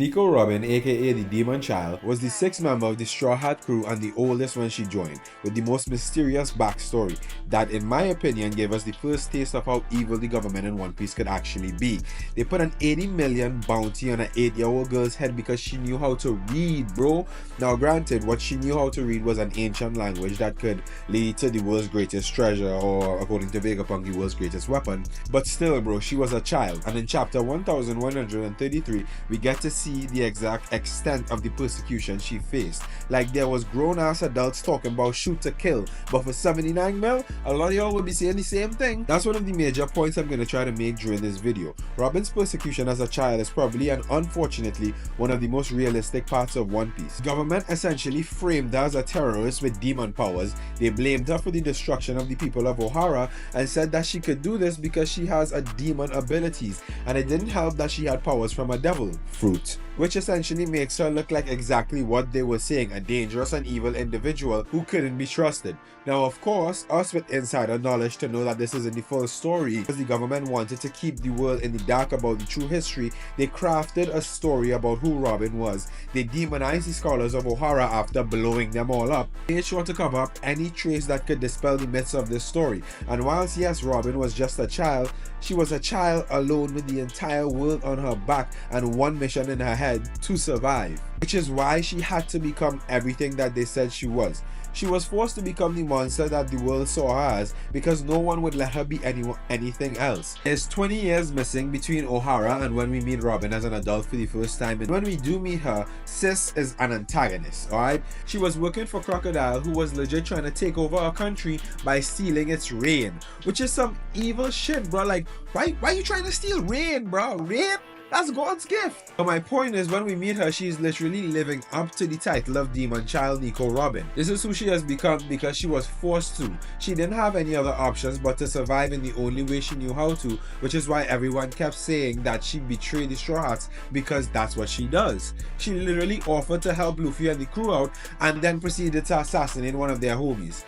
Nico Robin, aka the Demon Child, was the sixth member of the Straw Hat crew and the oldest when she joined, with the most mysterious backstory that, in my opinion, gave us the first taste of how evil the government in One Piece could actually be. They put an 80 million bounty on an 8-year-old girl's head because she knew how to read, bro. Now granted, what she knew how to read was an ancient language that could lead to the world's greatest treasure, or according to Vegapunk, the world's greatest weapon. But still, bro, she was a child, and in chapter 1133, we get to see the exact extent of the persecution she faced. Like, there was grown-ass adults talking about shoot to kill, but for 79 mil, a lot of y'all will be saying the same thing. That's one of the major points I'm going to try to make during this video. Robin's persecution as a child is probably and unfortunately one of the most realistic parts of One Piece. Government essentially framed her as a terrorist with demon powers. They blamed her for the destruction of the people of Ohara and said that she could do this because she has a demon abilities, and it didn't help that she had powers from a devil fruit, which essentially makes her look like exactly what they were saying, a dangerous and evil individual who couldn't be trusted. Now, of course, us with insider knowledge to know that this isn't the full story, because the government wanted to keep the world in the dark about the true history, they crafted a story about who Robin was. They demonized the scholars of Ohara after blowing them all up. They made sure to cover up any trace that could dispel the myths of this story. And whilst yes, Robin was just a child, she was a child alone with the entire world on her back and one mission in her head: to survive. Which is why she had to become everything that they said she was. She was forced to become the monster that the world saw her as because no one would let her be anything else. There's 20 years missing between Ohara and when we meet Robin as an adult for the first time, and when we do meet her, sis is an antagonist, alright? She was working for Crocodile, who was legit trying to take over a country by stealing its rain, which is some evil shit, bro. Like, why are you trying to steal rain, bro? Rain? That's God's gift. But my point is, when we meet her, she's literally living up to the title of Demon Child Nico Robin. This is who she has become because she was forced to. She didn't have any other options but to survive in the only way she knew how to, which is why everyone kept saying that she betrayed the Straw Hats, because that's what she does. She literally offered to help Luffy and the crew out and then proceeded to assassinate one of their homies.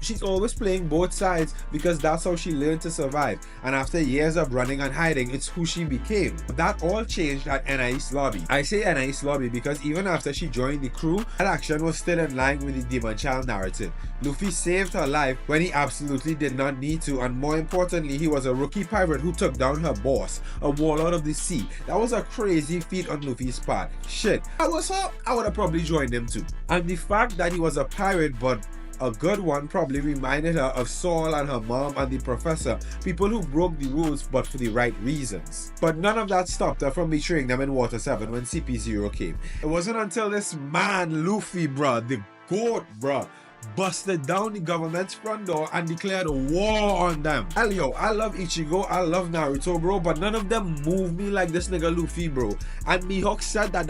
She's always playing both sides because that's how she learned to survive, and after years of running and hiding, it's who she became. That all changed at Anais Lobby. I say Anais Lobby because even after she joined the crew, that action was still in line with the Demon Child narrative. Luffy saved her life when he absolutely did not need to, and more importantly, he was a rookie pirate who took down her boss, a warlord of the sea. That was a crazy feat on Luffy's part. Shit, I was her, I would have probably joined him too. And the fact that he was a pirate, but a good one, probably reminded her of Saul and her mom and the professor, people who broke the rules but for the right reasons. But none of that stopped her from betraying them in Water 7 when CP0 came. It wasn't until this man Luffy, bruh, the GOAT, bruh, busted down the government's front door and declared war on them. Hell, yo, I love Ichigo, I love Naruto, bro, but none of them move me like this nigga Luffy, bro. And Mihawk said that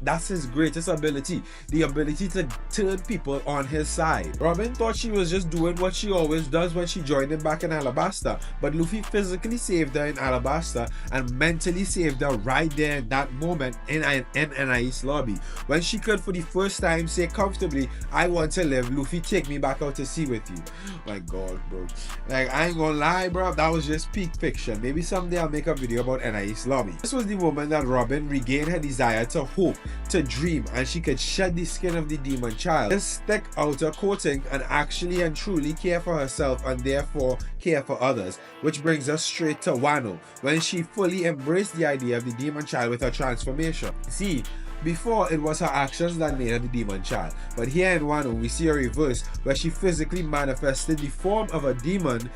that's his greatest ability, the ability to turn people on his side. Robin thought she was just doing what she always does when she joined him back in Alabasta, but Luffy physically saved her in Alabasta and mentally saved her right there in that moment in Anais Lobby, when she could for the first time say comfortably, I want to live, Luffy, take me back out to sea with you. My God, bro. Like, I ain't gonna lie, bro, that was just peak fiction. Maybe someday I'll make a video about Anais Lobby. This was the moment that Robin regained her desire to hope, to dream, and she could shed the skin of the Demon Child, this thick outer coating, and actually and truly care for herself and therefore care for others. Which brings us straight to Wano, when she fully embraced the idea of the Demon Child with her transformation. See, before, it was her actions that made her the Demon Child, but here in Wano we see a reverse where she physically manifested the form of a demon,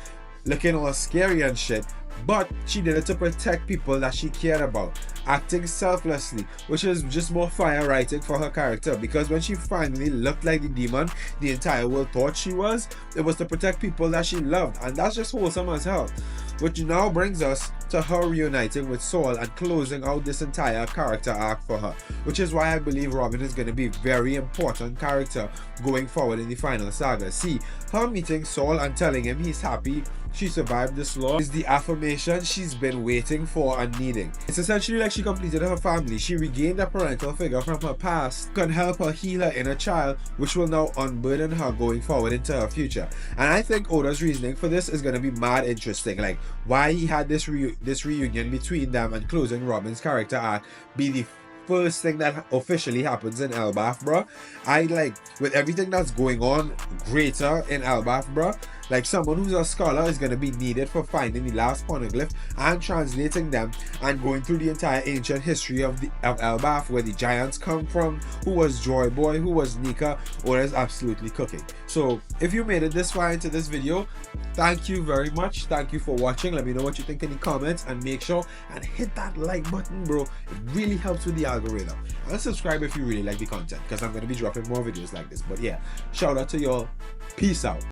looking all scary and shit, but she did it to protect people that she cared about, acting selflessly, which is just more fire writing for her character, because when she finally looked like the demon the entire world thought she was, it was to protect people that she loved, and that's just wholesome as hell. Which now brings us to her reuniting with Saul and closing out this entire character arc for her, which is why I believe Robin is going to be a very important character going forward in the final saga. See, her meeting Saul and telling him he's happy she survived this law is the affirmation she's been waiting for and needing. It's essentially like she completed her family. She regained a parental figure from her past, can help her heal her inner child, which will now unburden her going forward into her future. And I think Oda's reasoning for this is going to be mad interesting, like why he had this reunion between them and closing Robin's character arc be the first thing that officially happens in Elbaf, bro. I like, with everything that's going on greater in Elbaf, bro, like someone who's a scholar is going to be needed for finding the last poneglyph and translating them and going through the entire ancient history of Elbaf, where the giants come from, who was Joy Boy, who was Nika, or is absolutely cooking. So if you made it this far into this video, thank you very much. Thank you for watching. Let me know what you think in the comments, and make sure and hit that like button, bro. It really helps with the algorithm. And subscribe if you really like the content, because I'm going to be dropping more videos like this. But yeah, shout out to y'all. Peace out.